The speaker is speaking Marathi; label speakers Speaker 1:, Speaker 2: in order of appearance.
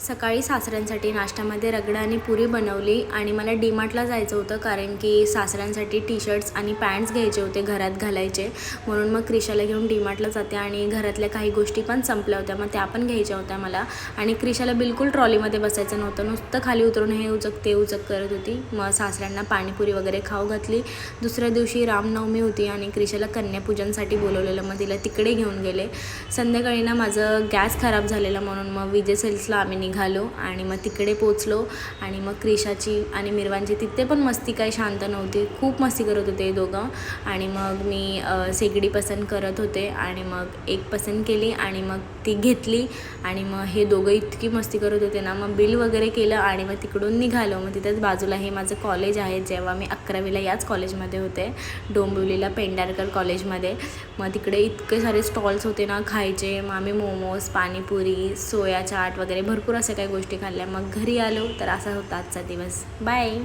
Speaker 1: सकाळी सासऱ्यांसाठी नाश्त्यामध्ये रगडा आणि पुरी बनवली आणि मला डीमार्टला जायचं होतं कारण की सासऱ्यांसाठी टी शर्ट्स आणि पॅन्ट्स घ्यायचे होते घरात घालायचे, म्हणून मग क्रिशाला घेऊन डीमार्टला जाते आणि घरातल्या काही गोष्टी पण संपल्या होत्या, मग त्या पण घ्यायच्या होत्या मला. आणि क्रिशाला बिलकुल ट्रॉलीमध्ये बसायचं नव्हतं, नुसतं खाली उतरून हे उचक ते उचक करत होती. मग सासऱ्यांना पाणीपुरी वगैरे खाऊ घातली. दुसऱ्या दिवशी रामनवमी होती आणि क्रिशाला कन्यापूजनसाठी बोलवलेलं, मग तिला तिकडे घेऊन गेले. संध्याकाळी ना माझं गॅस खराब झालेला, म्हणून मग विजय सेल्सला आम्ही निघालो आणि मग तिकडे पोचलो. आणि मग क्रिशाची आणि मिरवांची तिथे पण मस्ती काही शांत नव्हती, खूप मस्ती करत होते दोघं. आणि मग मी शेगडी पसंत करत होते आणि मग एक पसंत केली आणि मग ती घेतली आणि मग हे दोघं इतकी मस्ती करत होते ना. मग बिल वगैरे केलं आणि मग तिकडून निघालो. मग तिथेच बाजूला हे माझं कॉलेज आहे, जेव्हा मी 11वीला याच कॉलेजमध्ये होते, डोंबिवलीला पेंढारकर कॉलेजमध्ये. मग तिकडे इतके सारे स्टॉल्स होते ना खायचे. मग आम्ही मोमोज, पाणीपुरी, सोया चाट वगैरे भरपूर अशा काही गोष्टी खाल्ल्या. मग घरी आलो. तर असा होता आजचा दिवस. बाय.